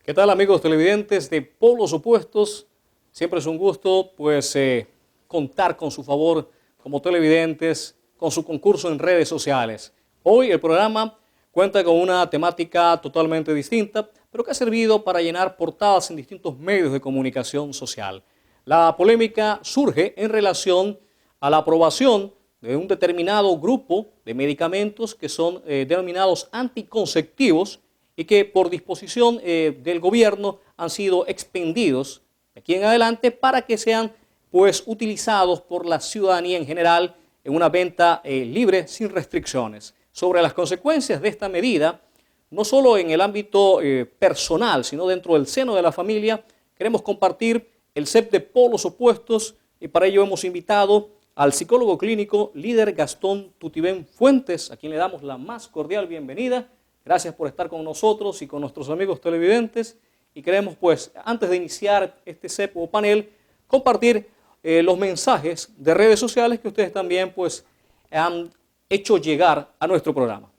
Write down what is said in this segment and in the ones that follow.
¿Qué tal, amigos televidentes de Polos Opuestos? Siempre es un gusto contar con su favor como televidentes con su concurso en redes sociales. Hoy el programa cuenta con una temática totalmente distinta, pero que ha servido para llenar portadas en distintos medios de comunicación social. La polémica surge en relación a la aprobación de un determinado grupo de medicamentos que son denominados anticonceptivos y que por disposición del gobierno han sido expendidos de aquí en adelante para que sean utilizados por la ciudadanía en general en una venta libre sin restricciones. Sobre las consecuencias de esta medida, no solo en el ámbito personal, sino dentro del seno de la familia, queremos compartir el CEP de Polos Opuestos y para ello hemos invitado al psicólogo clínico líder Gastón Tutibén Fuentes, a quien le damos la más cordial bienvenida. Gracias por estar con nosotros y con nuestros amigos televidentes. Y queremos, antes de iniciar este CEP o panel, compartir los mensajes de redes sociales que ustedes también, han hecho llegar a nuestro programa.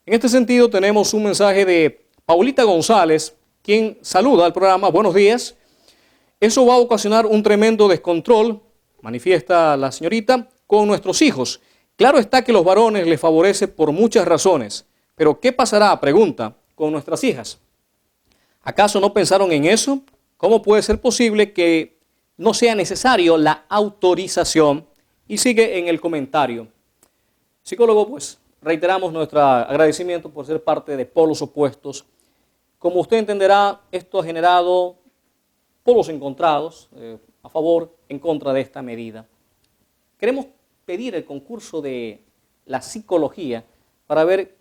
En este sentido, tenemos un mensaje de Paulita González, quien saluda al programa. Buenos días. Eso va a ocasionar un tremendo descontrol, manifiesta la señorita, con nuestros hijos. Claro está que los varones les favorece por muchas razones. Pero ¿qué pasará, pregunta, con nuestras hijas? ¿Acaso no pensaron en eso? ¿Cómo puede ser posible que no sea necesario la autorización? Y sigue en el comentario. Psicólogo, reiteramos nuestro agradecimiento por ser parte de Polos Opuestos. Como usted entenderá, esto ha generado polos encontrados, a favor, en contra de esta medida. Queremos pedir el concurso de la psicología para ver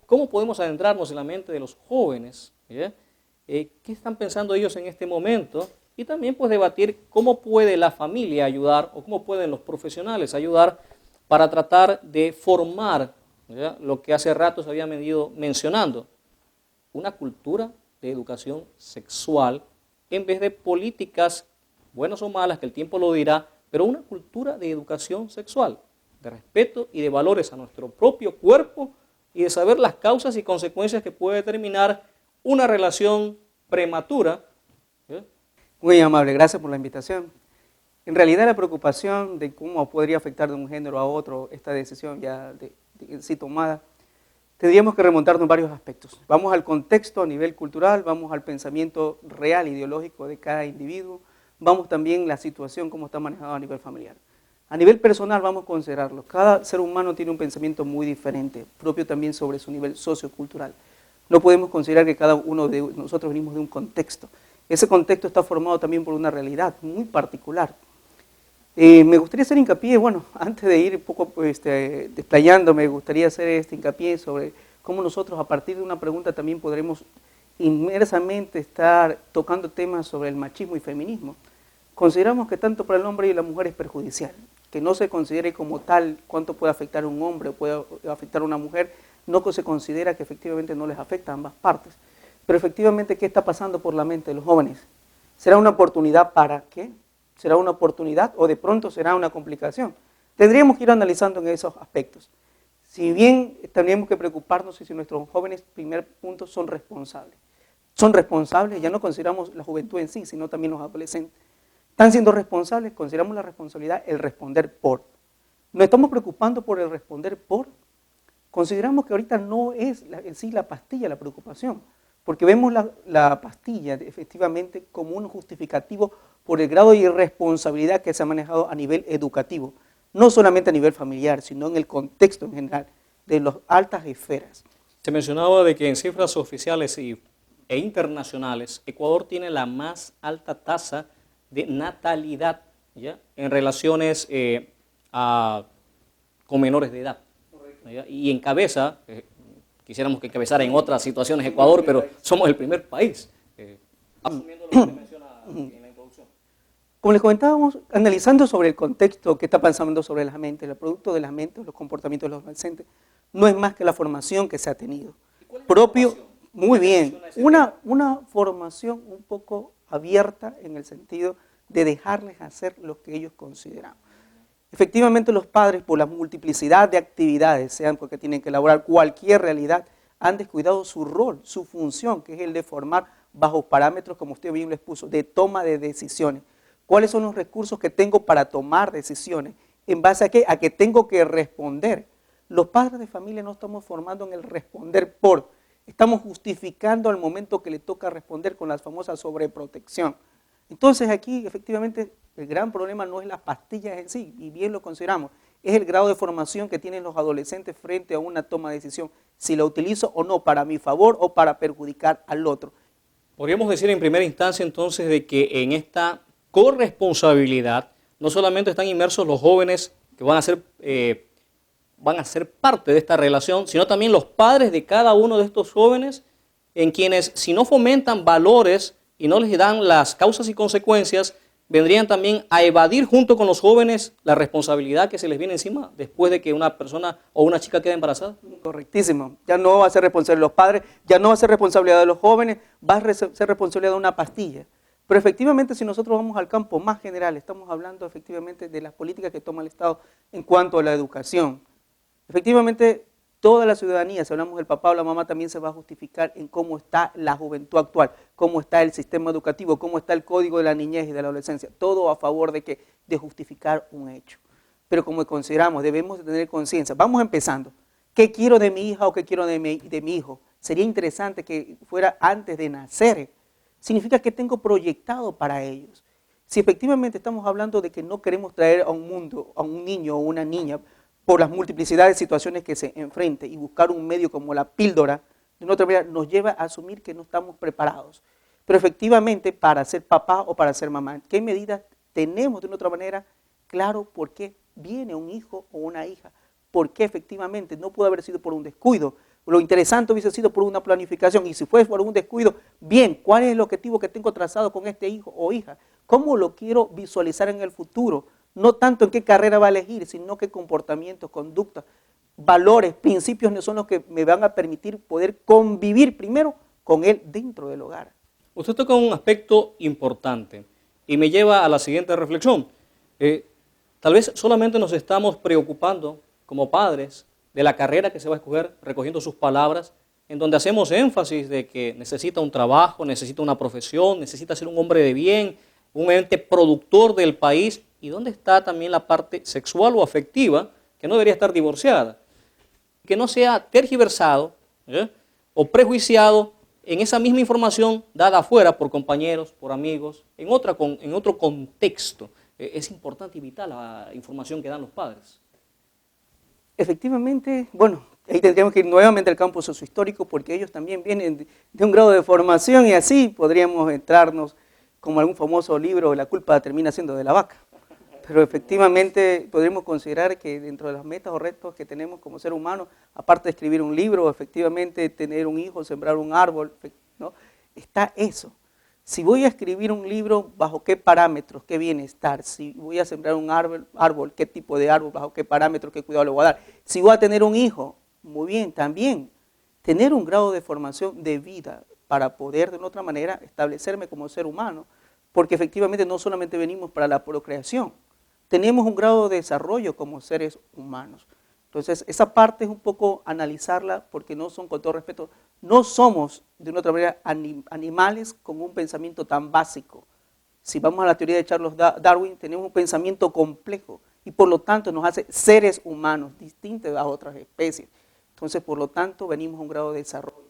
cómo podemos adentrarnos en la mente de los jóvenes, qué están pensando ellos en este momento y también debatir cómo puede la familia ayudar o cómo pueden los profesionales ayudar para tratar de formar lo que hace rato se había venido mencionando, una cultura de educación sexual en vez de políticas buenas o malas, que el tiempo lo dirá, pero una cultura de educación sexual, de respeto y de valores a nuestro propio cuerpo y de saber las causas y consecuencias que puede determinar una relación prematura. Muy amable, gracias por la invitación. En realidad la preocupación de cómo podría afectar de un género a otro esta decisión ya sí tomada, tendríamos que remontarnos en varios aspectos. Vamos al contexto a nivel cultural, vamos al pensamiento real, ideológico de cada individuo, vamos también a la situación, cómo está manejado a nivel familiar. A nivel personal vamos a considerarlo. Cada ser humano tiene un pensamiento muy diferente, propio también sobre su nivel sociocultural. No podemos considerar que cada uno de nosotros venimos de un contexto. Ese contexto está formado también por una realidad muy particular. Me gustaría hacer hincapié, antes de ir un poco desplayándome, me gustaría hacer este hincapié sobre cómo nosotros a partir de una pregunta también podremos inmersamente estar tocando temas sobre el machismo y feminismo. Consideramos que tanto para el hombre y la mujer es perjudicial, que no se considere como tal cuánto puede afectar a un hombre o puede afectar a una mujer, no se considera que efectivamente no les afecta a ambas partes. Pero efectivamente, ¿qué está pasando por la mente de los jóvenes? ¿Será una oportunidad para qué? ¿Será una oportunidad o de pronto será una complicación? Tendríamos que ir analizando en esos aspectos. Si bien tendríamos que preocuparnos si nuestros jóvenes, primer punto, son responsables. Son responsables, ya no consideramos la juventud en sí, sino también los adolescentes. Están siendo responsables, consideramos la responsabilidad el responder por. ¿Nos estamos preocupando por el responder por? Consideramos que ahorita no es en sí la pastilla la preocupación, porque vemos la pastilla efectivamente como un justificativo por el grado de irresponsabilidad que se ha manejado a nivel educativo, no solamente a nivel familiar, sino en el contexto en general de las altas esferas. Se mencionaba de que en cifras oficiales e internacionales, Ecuador tiene la más alta tasa de natalidad en relaciones con menores de edad. Y encabeza, quisiéramos que encabezara en otras situaciones Ecuador, pero somos el primer país, asumiendo lo que se menciona en la introducción. Como les comentábamos, analizando sobre el contexto que está pasando sobre las mentes, el producto de las mentes, los comportamientos de los adolescentes, no es más que la formación que se ha tenido. Muy bien, una formación un poco abierta en el sentido de dejarles hacer lo que ellos consideran. Efectivamente, los padres, por la multiplicidad de actividades, sean porque tienen que elaborar cualquier realidad, han descuidado su rol, su función, que es el de formar bajo parámetros, como usted bien lo expuso, de toma de decisiones. ¿Cuáles son los recursos que tengo para tomar decisiones? ¿En base a qué? A que tengo que responder. Los padres de familia no estamos formando en el responder por, estamos justificando al momento que le toca responder con la famosa sobreprotección. Entonces aquí efectivamente el gran problema no es las pastillas en sí, y bien lo consideramos, es el grado de formación que tienen los adolescentes frente a una toma de decisión, si la utilizo o no para mi favor o para perjudicar al otro. Podríamos decir en primera instancia entonces de que en esta corresponsabilidad no solamente están inmersos los jóvenes que van a ser parte de esta relación, sino también los padres de cada uno de estos jóvenes, en quienes si no fomentan valores y no les dan las causas y consecuencias, vendrían también a evadir junto con los jóvenes la responsabilidad que se les viene encima después de que una persona o una chica quede embarazada. Correctísimo. Ya no va a ser responsabilidad de los padres, ya no va a ser responsabilidad de los jóvenes, va a ser responsabilidad de una pastilla. Pero efectivamente, si nosotros vamos al campo más general, estamos hablando efectivamente de las políticas que toma el Estado en cuanto a la educación. Efectivamente, toda la ciudadanía, si hablamos del papá o la mamá, también se va a justificar en cómo está la juventud actual, cómo está el sistema educativo, cómo está el código de la niñez y de la adolescencia. Todo a favor de justificar un hecho. Pero como consideramos, debemos de tener conciencia. Vamos empezando. ¿Qué quiero de mi hija o qué quiero de mi hijo? Sería interesante que fuera antes de nacer. Significa que tengo proyectado para ellos. Si efectivamente estamos hablando de que no queremos traer a un mundo, a un niño o una niña, por las multiplicidades de situaciones que se enfrente y buscar un medio como la píldora, de una otra manera nos lleva a asumir que no estamos preparados. Pero efectivamente, para ser papá o para ser mamá, ¿qué medidas tenemos de una otra manera? Claro, por qué viene un hijo o una hija. ¿Por qué efectivamente? No pudo haber sido por un descuido. Lo interesante hubiese sido por una planificación. Y si fue por un descuido, bien, ¿cuál es el objetivo que tengo trazado con este hijo o hija? ¿Cómo lo quiero visualizar en el futuro? No tanto en qué carrera va a elegir, sino qué comportamientos, conductas, valores, principios son los que me van a permitir poder convivir primero con él dentro del hogar. Usted toca un aspecto importante y me lleva a la siguiente reflexión. Tal vez solamente nos estamos preocupando como padres de la carrera que se va a escoger, recogiendo sus palabras, en donde hacemos énfasis de que necesita un trabajo, necesita una profesión, necesita ser un hombre de bien, un ente productor del país. ¿Y dónde está también la parte sexual o afectiva que no debería estar divorciada? Que no sea tergiversado o prejuiciado en esa misma información dada afuera por compañeros, por amigos, en otro contexto. Es importante y vital la información que dan los padres. Efectivamente, bueno, ahí tendríamos que ir nuevamente al campo sociohistórico porque ellos también vienen de un grado de formación y así podríamos entrarnos como algún famoso libro, la culpa termina siendo de la vaca. Pero efectivamente podríamos considerar que dentro de las metas o retos que tenemos como ser humano, aparte de escribir un libro, efectivamente tener un hijo, sembrar un árbol, ¿no? Está eso. Si voy a escribir un libro, ¿bajo qué parámetros, qué bienestar? Si voy a sembrar un árbol, ¿qué tipo de árbol, bajo qué parámetros, qué cuidado le voy a dar? Si voy a tener un hijo, muy bien, también tener un grado de formación de vida para poder de una otra manera establecerme como ser humano, porque efectivamente no solamente venimos para la procreación, tenemos un grado de desarrollo como seres humanos. Entonces, esa parte es un poco analizarla porque no son, con todo respeto, no somos de una otra manera animales con un pensamiento tan básico. Si vamos a la teoría de Charles Darwin, tenemos un pensamiento complejo y por lo tanto nos hace seres humanos distintos a otras especies. Entonces, por lo tanto, venimos a un grado de desarrollo.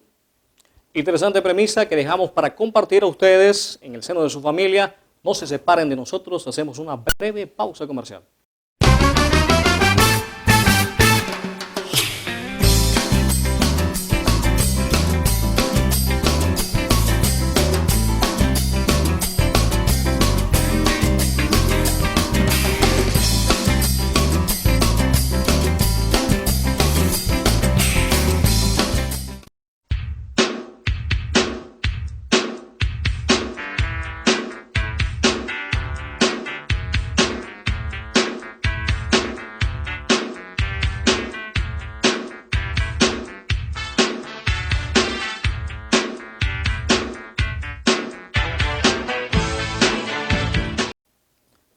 Interesante premisa que dejamos para compartir a ustedes en el seno de su familia. No se separen de nosotros, hacemos una breve pausa comercial.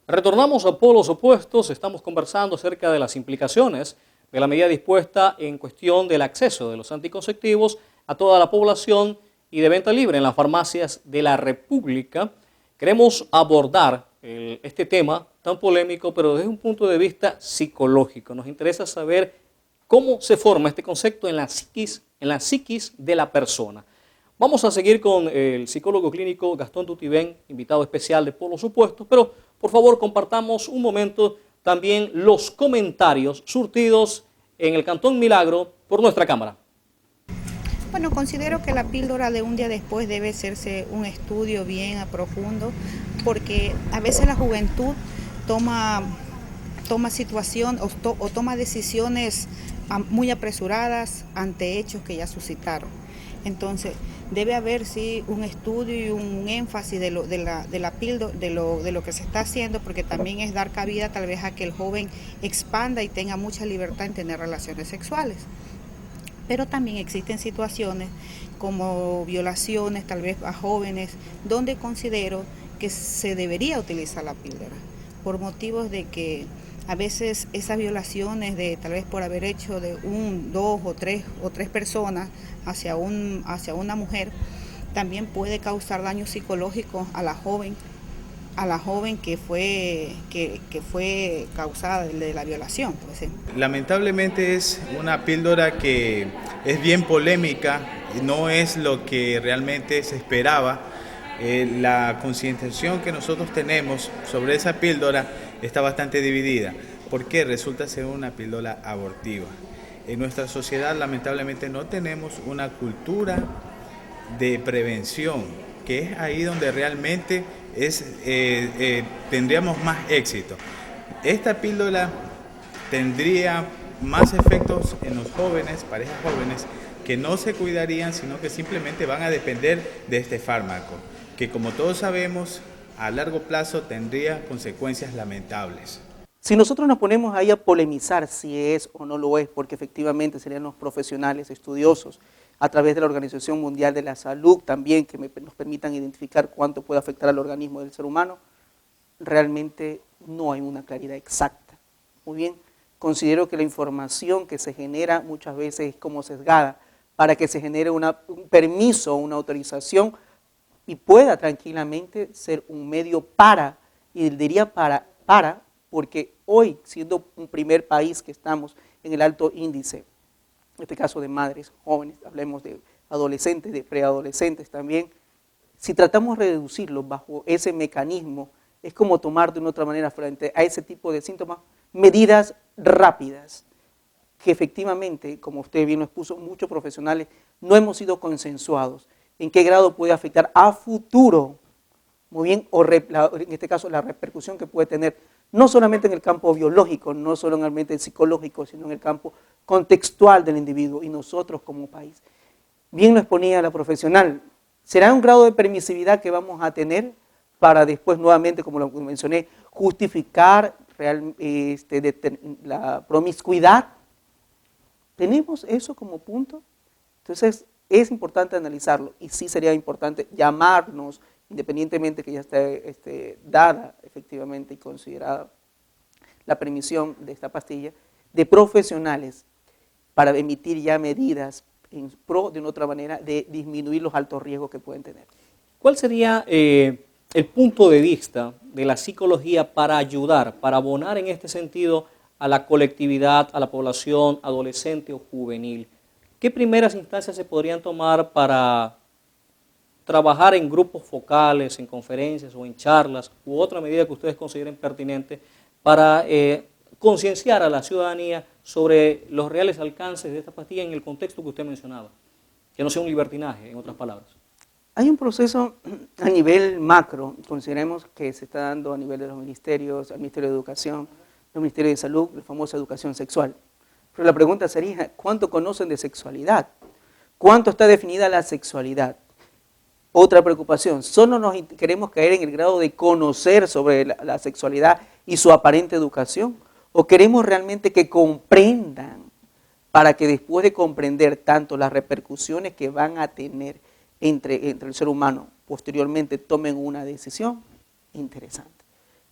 Retornamos a polos opuestos, estamos conversando acerca de las implicaciones de la medida dispuesta en cuestión del acceso de los anticonceptivos a toda la población y de venta libre en las farmacias de la República. Queremos abordar este tema tan polémico, pero desde un punto de vista psicológico. Nos interesa saber cómo se forma este concepto en la psiquis de la persona. Vamos a seguir con el psicólogo clínico Gastón Tutibén, invitado especial de Polos Opuestos, pero por favor compartamos un momento también los comentarios surtidos en el Cantón Milagro por nuestra cámara. Bueno, considero que la píldora de un día después debe hacerse un estudio bien a profundo, porque a veces la juventud toma situación o toma decisiones muy apresuradas ante hechos que ya suscitaron. Entonces, debe haber sí un estudio y un énfasis de la píldora, de lo que se está haciendo, porque también es dar cabida tal vez a que el joven expanda y tenga mucha libertad en tener relaciones sexuales. Pero también existen situaciones como violaciones, tal vez a jóvenes, donde considero que se debería utilizar la píldora, por motivos de que a veces esas violaciones, tal vez por haber hecho de dos o tres personas hacia una mujer, también puede causar daño psicológico a la joven que fue causada de la violación. Pues. Lamentablemente es una píldora que es bien polémica, no es lo que realmente se esperaba. La concientización que nosotros tenemos sobre esa píldora está bastante dividida, porque resulta ser una píldora abortiva. En nuestra sociedad lamentablemente no tenemos una cultura de prevención, que es ahí donde realmente tendríamos más éxito. Esta píldora tendría más efectos en los jóvenes, parejas jóvenes, que no se cuidarían, sino que simplemente van a depender de este fármaco, que como todos sabemos, a largo plazo tendría consecuencias lamentables. Si nosotros nos ponemos ahí a polemizar si es o no lo es, porque efectivamente serían los profesionales estudiosos, a través de la Organización Mundial de la Salud también, que nos permitan identificar cuánto puede afectar al organismo del ser humano, realmente no hay una claridad exacta. Muy bien, considero que la información que se genera muchas veces es como sesgada, para que se genere un permiso, una autorización, y pueda tranquilamente ser un medio y diría porque hoy, siendo un primer país que estamos en el alto índice, en este caso de madres jóvenes, hablemos de adolescentes, de preadolescentes también, si tratamos de reducirlo bajo ese mecanismo, es como tomar de una otra manera frente a ese tipo de síntomas, medidas rápidas, que efectivamente, como usted bien lo expuso, muchos profesionales no hemos sido consensuados en qué grado puede afectar a futuro, muy bien, o en este caso la repercusión que puede tener, no solamente en el campo biológico, no solamente psicológico, sino en el campo contextual del individuo y nosotros como país. Bien lo exponía la profesional, será un grado de permisividad que vamos a tener para después nuevamente, como lo mencioné, justificar la promiscuidad. ¿Tenemos eso como punto? Entonces, es importante analizarlo y sí sería importante llamarnos, independientemente que ya esté dada efectivamente y considerada la permisión de esta pastilla, de profesionales para emitir ya medidas en pro de una otra manera de disminuir los altos riesgos que pueden tener. ¿Cuál sería el punto de vista de la psicología para ayudar, para abonar en este sentido a la colectividad, a la población adolescente o juvenil? ¿Qué primeras instancias se podrían tomar para trabajar en grupos focales, en conferencias o en charlas u otra medida que ustedes consideren pertinente para concienciar a la ciudadanía sobre los reales alcances de esta pastilla en el contexto que usted mencionaba? Que no sea un libertinaje, en otras palabras. Hay un proceso a nivel macro, consideremos que se está dando a nivel de los ministerios, el Ministerio de Educación, el Ministerio de Salud, la famosa educación sexual. Pero la pregunta sería, ¿cuánto conocen de sexualidad? ¿Cuánto está definida la sexualidad? Otra preocupación, ¿solo nos queremos caer en el grado de conocer sobre la sexualidad y su aparente educación? ¿O queremos realmente que comprendan para que después de comprender tanto las repercusiones que van a tener entre el ser humano, posteriormente tomen una decisión interesante?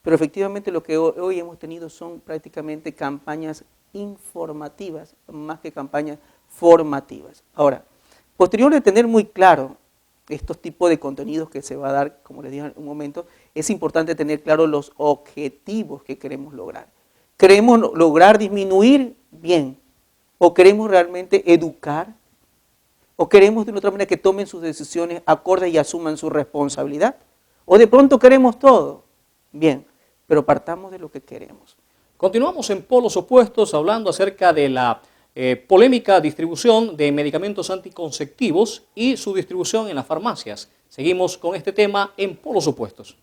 Pero efectivamente lo que hoy hemos tenido son prácticamente campañas informativas, más que campañas formativas. Ahora, posterior de tener muy claro estos tipos de contenidos que se va a dar, como les dije en un momento, es importante tener claro los objetivos que queremos lograr. ¿Queremos lograr disminuir? Bien. ¿O queremos realmente educar? ¿O queremos de una otra manera que tomen sus decisiones acordes y asuman su responsabilidad? ¿O de pronto queremos todo? Bien, pero partamos de lo que queremos. Continuamos en polos opuestos hablando acerca de la polémica distribución de medicamentos anticonceptivos y su distribución en las farmacias. Seguimos con este tema en polos opuestos.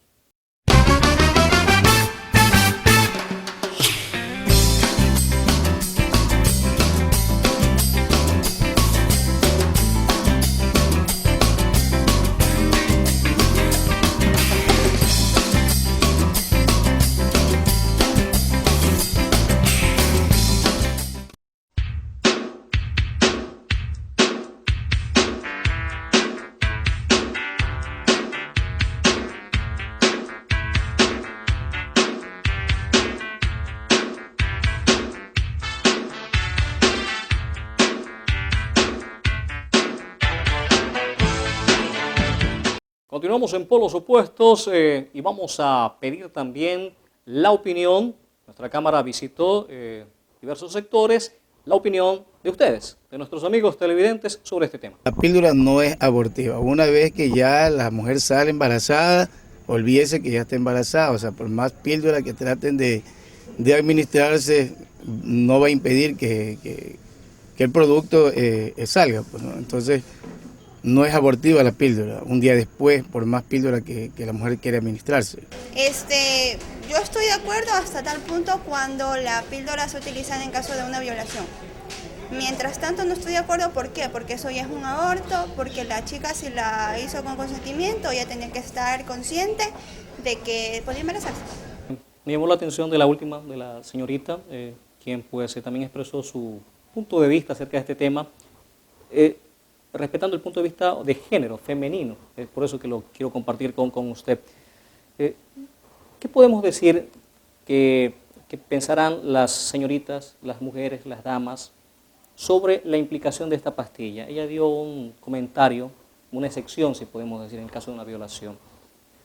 Continuamos en polos opuestos y vamos a pedir también la opinión. Nuestra cámara visitó diversos sectores, la opinión de ustedes, de nuestros amigos televidentes sobre este tema. La píldora no es abortiva. Una vez que ya la mujer sale embarazada, olvídese que ya está embarazada. O sea, por más píldora que traten de administrarse, no va a impedir que el producto salga. Pues, ¿no? Entonces, no es abortiva la píldora. Un día después, por más píldora que la mujer quiere administrarse. Yo estoy de acuerdo hasta tal punto cuando la píldora se utiliza en caso de una violación. Mientras tanto no estoy de acuerdo, ¿por qué? Porque eso ya es un aborto, porque la chica si la hizo con consentimiento ya tenía que estar consciente de que podía embarazarse. Me llamó la atención de la última, de la señorita, quien pues también expresó su punto de vista acerca de este tema, respetando el punto de vista de género femenino. Es por eso que lo quiero compartir con usted. ¿Qué podemos decir que pensarán las señoritas, las mujeres, las damas, sobre la implicación de esta pastilla? Ella dio un comentario, una excepción, si podemos decir, en el caso de una violación.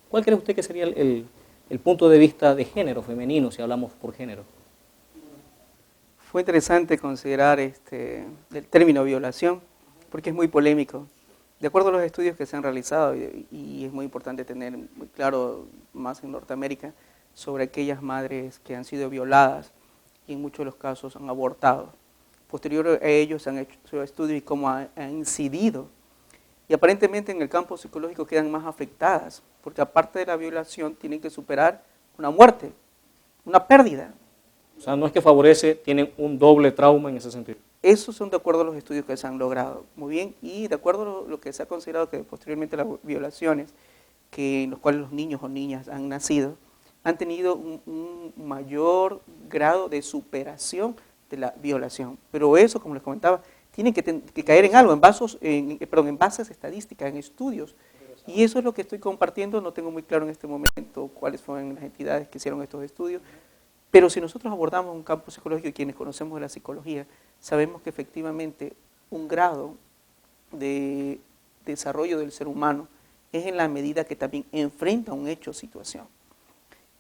¿Cuál cree usted que sería el punto de vista de género femenino, si hablamos por género? Fue interesante considerar el término violación, porque es muy polémico. De acuerdo a los estudios que se han realizado, y es muy importante tener muy claro, más en Norteamérica, sobre aquellas madres que han sido violadas y en muchos de los casos han abortado. Posterior a ellos se han hecho estudios y cómo ha incidido. Y aparentemente en el campo psicológico quedan más afectadas, porque aparte de la violación tienen que superar una muerte, una pérdida. O sea, no es que favorece, tienen un doble trauma en ese sentido. Esos son de acuerdo a los estudios que se han logrado. Muy bien, y de acuerdo a lo que se ha considerado que posteriormente las violaciones, en los cuales los niños o niñas han nacido, han tenido un mayor grado de superación de la violación. Pero eso, como les comentaba, tiene que caer en algo, en bases estadísticas, en estudios. Y eso es lo que estoy compartiendo. No tengo muy claro en este momento cuáles fueron las entidades que hicieron estos estudios. Pero si nosotros abordamos un campo psicológico y quienes conocemos de la psicología, sabemos que efectivamente un grado de desarrollo del ser humano es en la medida que también enfrenta un hecho o situación.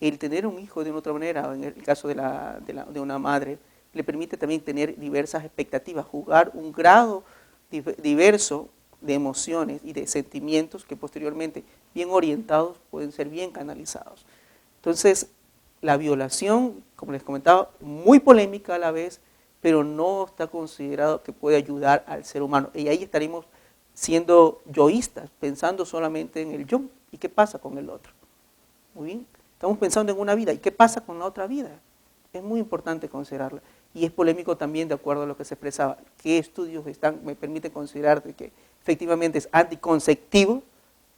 El tener un hijo de una otra manera, en el caso de una madre, le permite también tener diversas expectativas, jugar un grado diverso de emociones y de sentimientos que posteriormente, bien orientados, pueden ser bien canalizados. Entonces, la violación, como les comentaba, muy polémica a la vez, pero no está considerado que puede ayudar al ser humano. Y ahí estaremos siendo yoístas, pensando solamente en el yo. ¿Y qué pasa con el otro? Muy bien. Estamos pensando en una vida. ¿Y qué pasa con la otra vida? Es muy importante considerarla. Y es polémico también de acuerdo a lo que se expresaba. ¿Qué estudios me permiten considerar de que efectivamente es anticonceptivo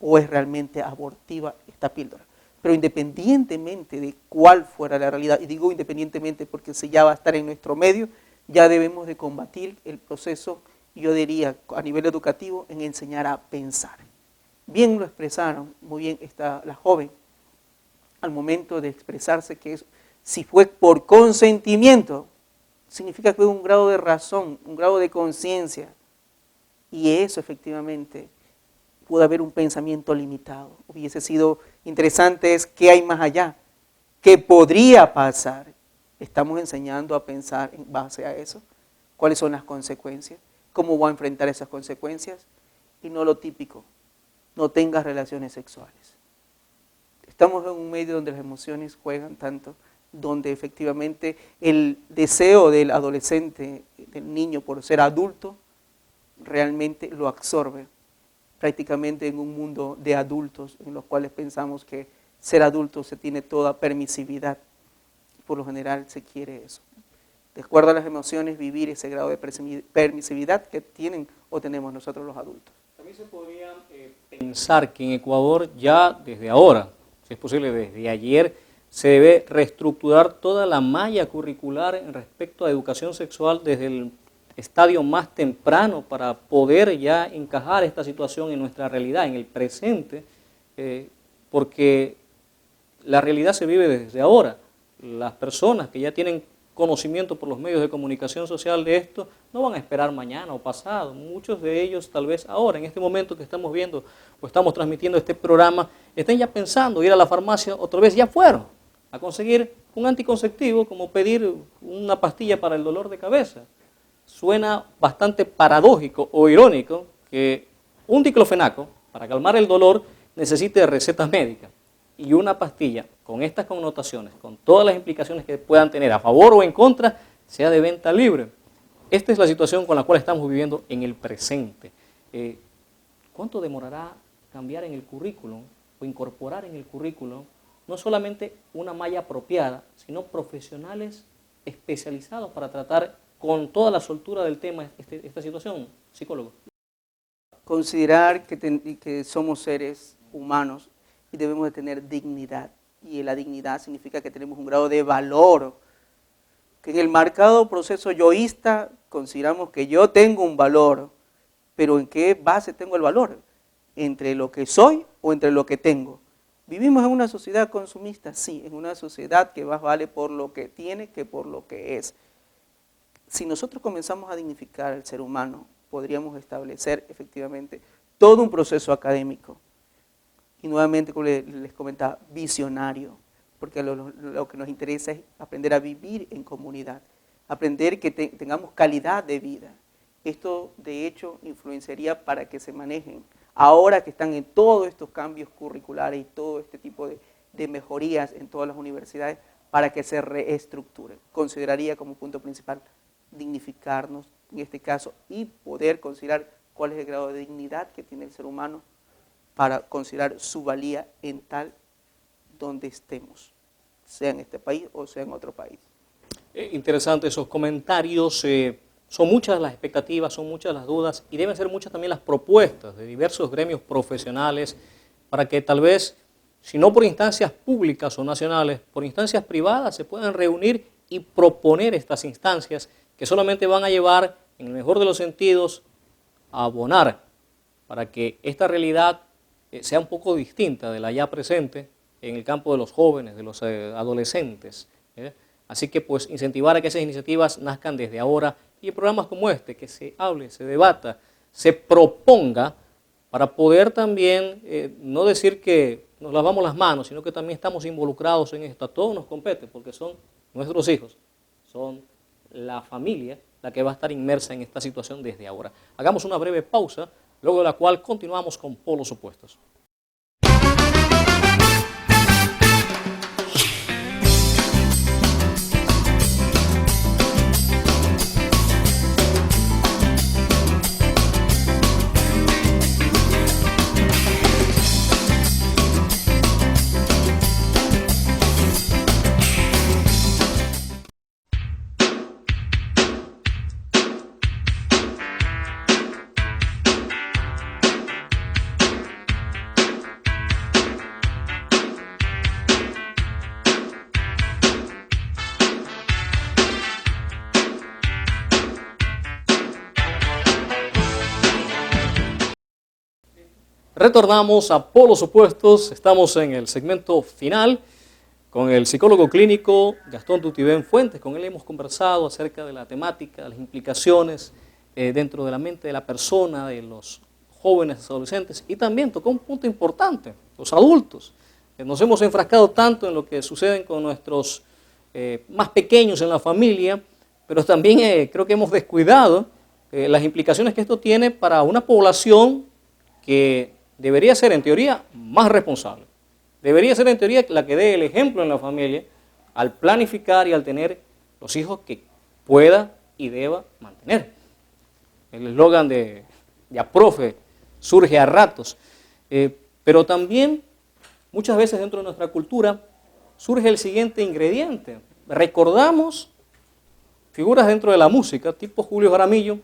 o es realmente abortiva esta píldora? Pero independientemente de cuál fuera la realidad, y digo independientemente porque si ya va a estar en nuestro medio, ya debemos de combatir el proceso, yo diría, a nivel educativo, en enseñar a pensar. Bien lo expresaron, muy bien está la joven, al momento de expresarse que si fue por consentimiento, significa que hubo un grado de razón, un grado de conciencia, y eso efectivamente pudo haber un pensamiento limitado. Hubiese sido interesante es qué hay más allá, qué podría pasar. Estamos enseñando a pensar en base a eso, cuáles son las consecuencias, cómo voy a enfrentar esas consecuencias, y no lo típico, no tengas relaciones sexuales. Estamos en un medio donde las emociones juegan tanto, donde efectivamente el deseo del adolescente, del niño por ser adulto, realmente lo absorbe prácticamente en un mundo de adultos en los cuales pensamos que ser adulto se tiene toda permisividad. Por lo general se quiere eso. De acuerdo a las emociones, vivir ese grado de permisividad que tienen o tenemos nosotros los adultos. También se podría pensar que en Ecuador ya desde ahora, si es posible desde ayer, se debe reestructurar toda la malla curricular en respecto a educación sexual desde el estadio más temprano para poder ya encajar esta situación en nuestra realidad, en el presente, porque la realidad se vive desde ahora. Las personas que ya tienen conocimiento por los medios de comunicación social de esto no van a esperar mañana o pasado. Muchos de ellos tal vez ahora, en este momento que estamos viendo o estamos transmitiendo este programa, estén ya pensando ir a la farmacia otra vez, ya fueron a conseguir un anticonceptivo como pedir una pastilla para el dolor de cabeza. Suena bastante paradójico o irónico que un diclofenaco, para calmar el dolor, necesite receta médica y una pastilla con estas connotaciones, con todas las implicaciones que puedan tener a favor o en contra, sea de venta libre. Esta es la situación con la cual estamos viviendo en el presente. ¿Cuánto demorará cambiar en el currículum o incorporar en el currículum no solamente una malla apropiada, sino profesionales especializados para tratar con toda la soltura del tema esta situación, psicólogo? Considerar que somos seres humanos y debemos de tener dignidad. Y la dignidad significa que tenemos un grado de valor, que en el marcado proceso yoísta consideramos que yo tengo un valor, pero ¿en qué base tengo el valor? ¿Entre lo que soy o entre lo que tengo? ¿Vivimos en una sociedad consumista? Sí, en una sociedad que más vale por lo que tiene que por lo que es. Si nosotros comenzamos a dignificar al ser humano, podríamos establecer efectivamente todo un proceso académico. Y nuevamente, como les comentaba, visionario, porque lo que nos interesa es aprender a vivir en comunidad, aprender que tengamos calidad de vida. Esto, de hecho, influenciaría para que se manejen, ahora que están en todos estos cambios curriculares y todo este tipo de mejorías en todas las universidades, para que se reestructuren. Consideraría como punto principal dignificarnos, en este caso, y poder considerar cuál es el grado de dignidad que tiene el ser humano para considerar su valía en tal donde estemos, sea en este país o sea en otro país. Interesante esos comentarios. Son muchas las expectativas, son muchas las dudas y deben ser muchas también las propuestas de diversos gremios profesionales para que tal vez, si no por instancias públicas o nacionales, por instancias privadas se puedan reunir y proponer estas instancias que solamente van a llevar, en el mejor de los sentidos, a abonar para que esta realidad sea un poco distinta de la ya presente en el campo de los jóvenes, de los adolescentes. Así que pues incentivar a que esas iniciativas nazcan desde ahora y programas como este, que se hable, se debata, se proponga para poder también no decir que nos lavamos las manos, sino que también estamos involucrados en esto. A todos nos compete porque son nuestros hijos, son la familia la que va a estar inmersa en esta situación desde ahora. Hagamos una breve pausa, luego de la cual continuamos con Polos Opuestos. Retornamos a Polos Opuestos, estamos en el segmento final con el psicólogo clínico Gastón Tutibén Fuentes. Con él hemos conversado acerca de la temática, de las implicaciones dentro de la mente de la persona, de los jóvenes, adolescentes, y también tocó un punto importante, los adultos. Nos hemos enfrascado tanto en lo que sucede con nuestros más pequeños en la familia, pero también creo que hemos descuidado las implicaciones que esto tiene para una población que debería ser en teoría más responsable. Debería ser en teoría la que dé el ejemplo en la familia al planificar y al tener los hijos que pueda y deba mantener. El eslogan de APROFE surge a ratos, pero también muchas veces dentro de nuestra cultura surge el siguiente ingrediente. Recordamos figuras dentro de la música, tipo Julio Jaramillo,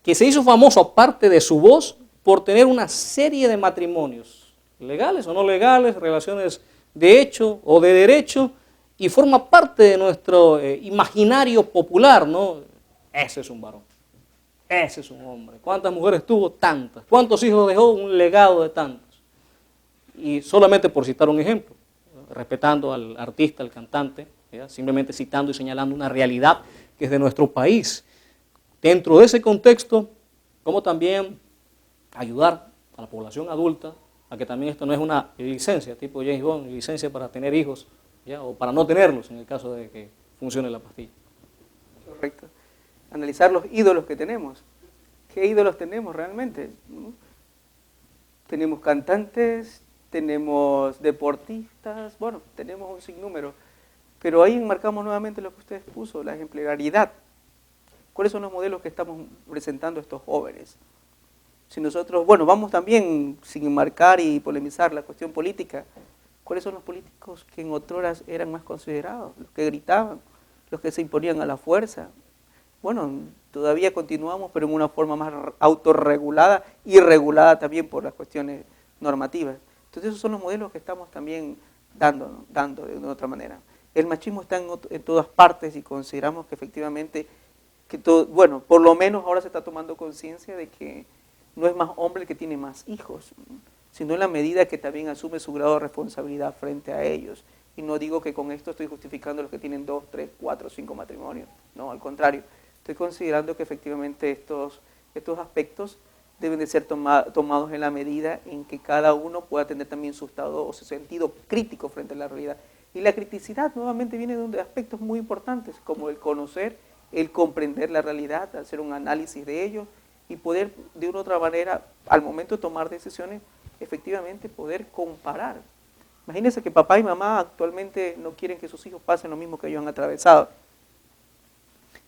que se hizo famoso aparte de su voz por tener una serie de matrimonios, legales o no legales, relaciones de hecho o de derecho, y forma parte de nuestro imaginario popular, ¿no? Ese es un varón, ese es un hombre. ¿Cuántas mujeres tuvo? Tantas. ¿Cuántos hijos dejó? Un legado de tantos. Y solamente por citar un ejemplo, respetando al artista, al cantante, ¿ya? Simplemente citando y señalando una realidad que es de nuestro país. Dentro de ese contexto, como también ayudar a la población adulta a que también esto no es una licencia tipo James Bond, licencia para tener hijos, ¿ya? O para no tenerlos en el caso de que funcione la pastilla. Correcto. Analizar los ídolos que tenemos. ¿Qué ídolos tenemos realmente? ¿No? Tenemos cantantes, tenemos deportistas, bueno, tenemos un sinnúmero. Pero ahí enmarcamos nuevamente lo que usted puso, la ejemplaridad. ¿Cuáles son los modelos que estamos presentando a estos jóvenes? Si nosotros, bueno, vamos también sin enmarcar y polemizar la cuestión política, ¿cuáles son los políticos que en otras eran más considerados? Los que gritaban, los que se imponían a la fuerza. Bueno, todavía continuamos, pero en una forma más autorregulada y regulada también por las cuestiones normativas. Entonces esos son los modelos que estamos también dando de una otra manera. El machismo está en todas partes y consideramos que efectivamente, bueno, por lo menos ahora se está tomando conciencia de que no es más hombre el que tiene más hijos, sino en la medida que también asume su grado de responsabilidad frente a ellos. Y no digo que con esto estoy justificando a los que tienen 2, 3, 4, 5 matrimonios, no, al contrario. Estoy considerando que efectivamente estos aspectos deben de ser tomados en la medida en que cada uno pueda tener también su estado o su sentido crítico frente a la realidad. Y la criticidad nuevamente viene de aspectos muy importantes, como el conocer, el comprender la realidad, hacer un análisis de ello y poder de una u otra manera, al momento de tomar decisiones, efectivamente poder comparar. Imagínense que papá y mamá actualmente no quieren que sus hijos pasen lo mismo que ellos han atravesado.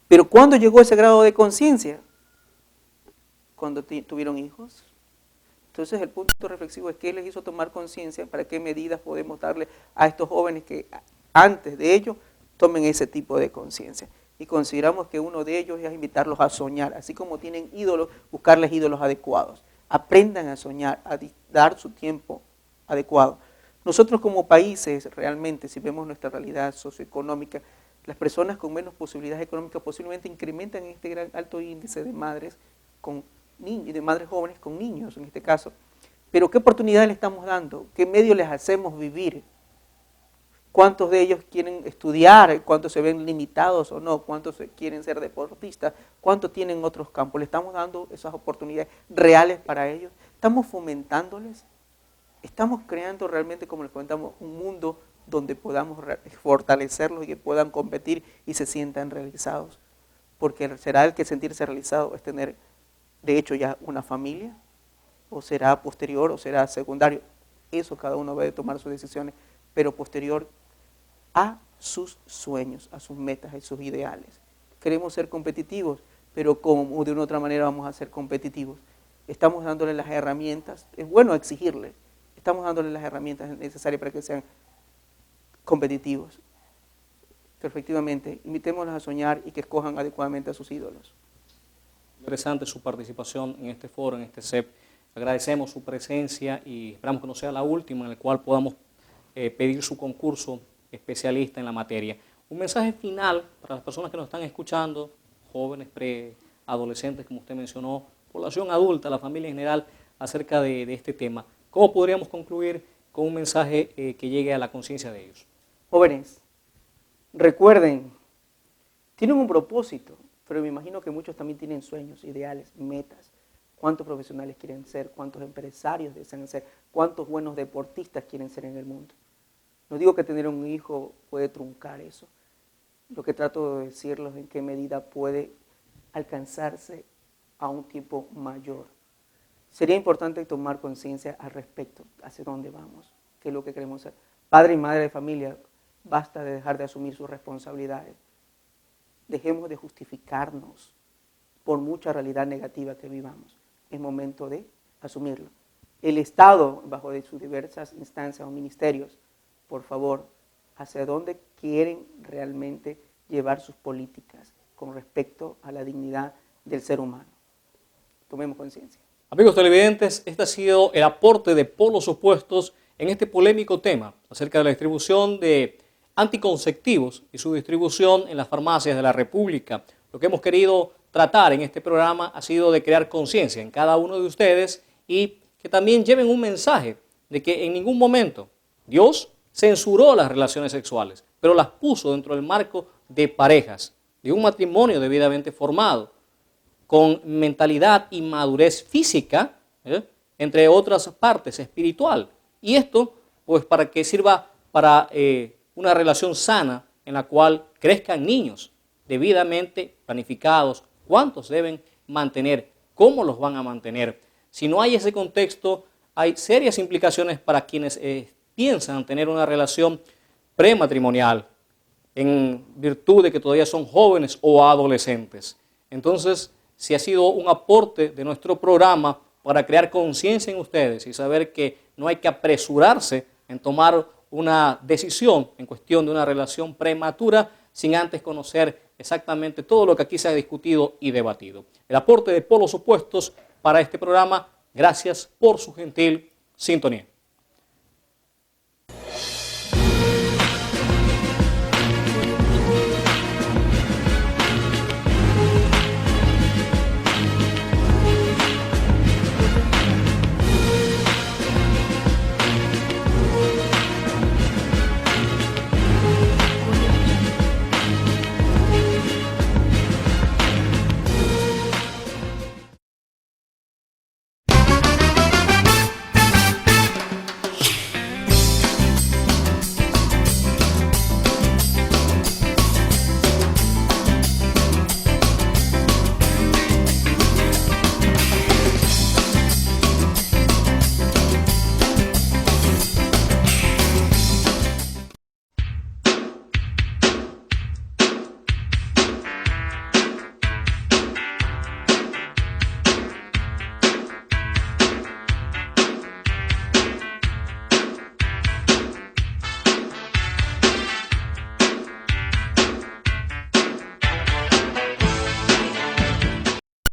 Pero ¿cuándo llegó ese grado de conciencia? Cuando tuvieron hijos. Entonces el punto reflexivo es qué les hizo tomar conciencia, para qué medidas podemos darle a estos jóvenes que antes de ello tomen ese tipo de conciencia. Y consideramos que uno de ellos es invitarlos a soñar, así como tienen ídolos, buscarles ídolos adecuados. Aprendan a soñar, a dar su tiempo adecuado. Nosotros como países, realmente, si vemos nuestra realidad socioeconómica, las personas con menos posibilidades económicas posiblemente incrementan este gran alto índice de madres con niños, de madres jóvenes con niños en este caso. Pero ¿qué oportunidades les estamos dando? ¿Qué medios les hacemos vivir? ¿Cuántos de ellos quieren estudiar? ¿Cuántos se ven limitados o no? ¿Cuántos quieren ser deportistas? ¿Cuántos tienen otros campos? ¿Le estamos dando esas oportunidades reales para ellos? ¿Estamos fomentándoles? ¿Estamos creando realmente, como les comentamos, un mundo donde podamos fortalecerlos y que puedan competir y se sientan realizados? Porque será el que sentirse realizado es tener, de hecho, ya una familia, o será posterior, o será secundario. Eso cada uno debe tomar sus decisiones, pero posterior a sus sueños, a sus metas, a sus ideales. Queremos ser competitivos, pero ¿cómo de una u otra manera vamos a ser competitivos? Estamos dándole las herramientas, es bueno exigirle, estamos dándole las herramientas necesarias para que sean competitivos. Pero efectivamente, invitémoslos a soñar y que escojan adecuadamente a sus ídolos. Interesante su participación en este foro, en este CEP. Agradecemos su presencia y esperamos que no sea la última en la cual podamos pedir su concurso especialista en la materia. Un mensaje final para las personas que nos están escuchando, jóvenes, preadolescentes, como usted mencionó, población adulta, la familia en general, acerca de este tema. ¿Cómo podríamos concluir con un mensaje que llegue a la conciencia de ellos? Jóvenes, recuerden, tienen un propósito, pero me imagino que muchos también tienen sueños, ideales, metas. cuántos profesionales quieren ser, cuántos empresarios desean ser, cuántos buenos deportistas quieren ser en el mundo. No digo que tener un hijo puede truncar eso. Lo que trato de decirles es en qué medida puede alcanzarse a un tipo mayor. Sería importante tomar conciencia al respecto, hacia dónde vamos, qué es lo que queremos ser. Padre y madre de familia, basta de dejar de asumir sus responsabilidades. Dejemos de justificarnos por mucha realidad negativa que vivamos. Es momento de asumirlo. El Estado, bajo de sus diversas instancias o ministerios, por favor, hacia dónde quieren realmente llevar sus políticas con respecto a la dignidad del ser humano. Tomemos conciencia. Amigos televidentes, este ha sido el aporte de Polos Opuestos en este polémico tema acerca de la distribución de anticonceptivos y su distribución en las farmacias de la República. Lo que hemos querido tratar en este programa ha sido de crear conciencia en cada uno de ustedes y que también lleven un mensaje de que en ningún momento Dios censuró las relaciones sexuales, pero las puso dentro del marco de parejas, de un matrimonio debidamente formado, con mentalidad y madurez física, entre otras partes, espiritual. Y esto, pues, para que sirva para una relación sana en la cual crezcan niños debidamente planificados, cuántos deben mantener, cómo los van a mantener. Si no hay ese contexto, hay serias implicaciones para quienes piensan tener una relación prematrimonial en virtud de que todavía son jóvenes o adolescentes. Entonces, si ha sido un aporte de nuestro programa para crear conciencia en ustedes y saber que no hay que apresurarse en tomar una decisión en cuestión de una relación prematura sin antes conocer exactamente todo lo que aquí se ha discutido y debatido. El aporte de Polos Opuestos para este programa, gracias por su gentil sintonía.